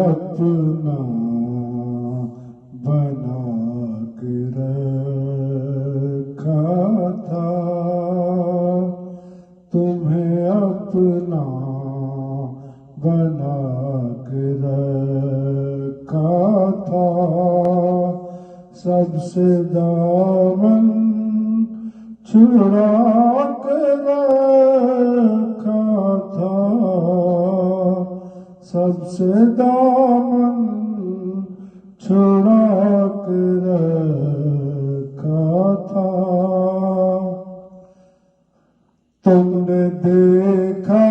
अपना बना के रखा था, तुम्हें अपना बना के रखा था। सबसे दामन छुड़ा के रखा था, सबसे दामन छुड़ा के रखा था। तुमने देखा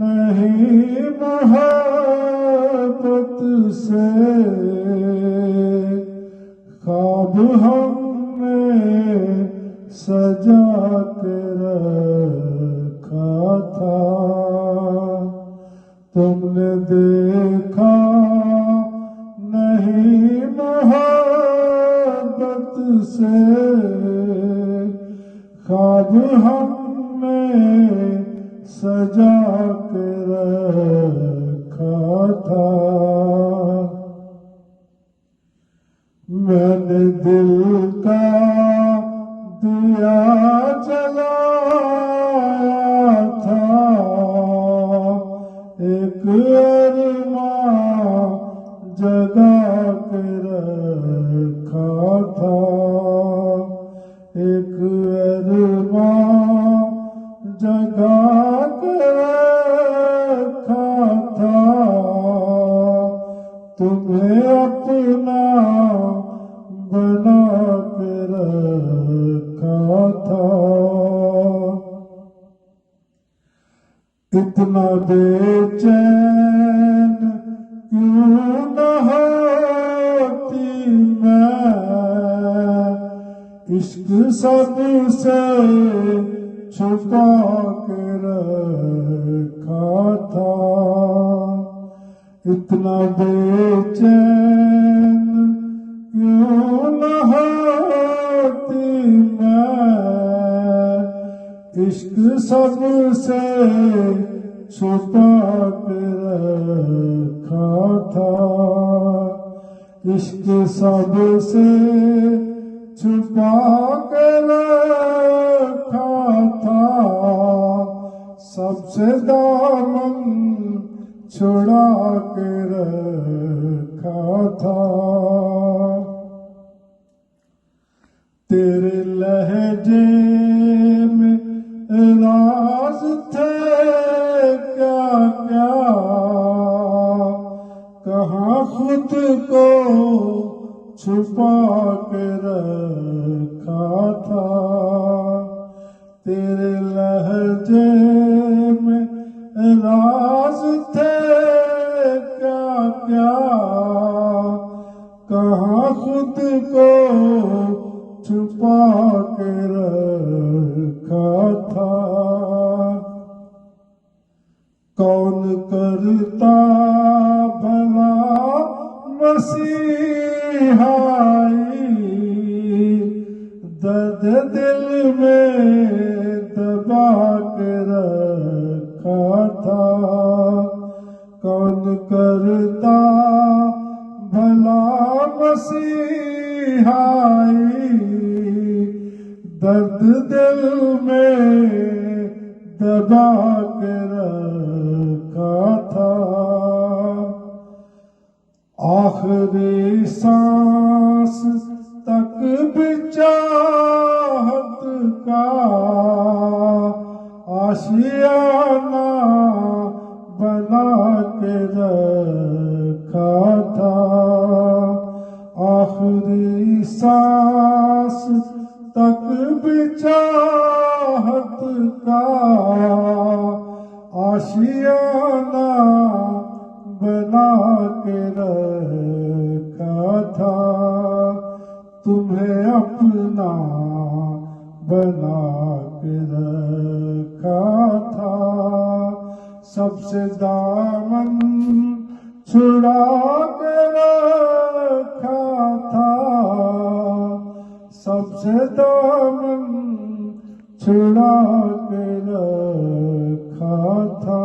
नहीं मोहब्बत से ख्वाब हमने सजा के रखा था। तुमने देखा नहीं मोहब्बत से ख्वाब हमने सजा के रखा था। मैंने दिल का दिया जलाया था, एक अरमां जगा के रखा था, एक अरमां जगा के रखा था। तुम्हें अपना बना के रखा था। इतना बेचैन क्यों न होती मैं, इश्क सबसे छुपा के रखा था। इतना बेचैन क्यों न होती मैं, इश्क सबसे छुपा के रखा था। इश्क सबसे छुपा के रखा था, सबसे दामन छुड़ा के रखा था। तेरे लहजे में राज थे क्या क्या, कहाँ खुद को छुपा के रखा था। तेरे लहजे में राज थे क्या क्या, कहाँ खुद को छुपा के रखा था। कौन करता भला मसीहाई, दर्द दिल में दबा के रखा था। कौन करता भला मसीहाई, दर्द दिल में दबा के रखा था। आखिरी सांस तक भी चाहत का आशियाना बना के रखा था। आखिरी सांस तक भी चाहत का आशियाना बना के रखा था। तुम्हें अपना बना के रखा था। सबसे दामन छुड़ा के रखा था, सबसे दामन छुड़ा के रखा था।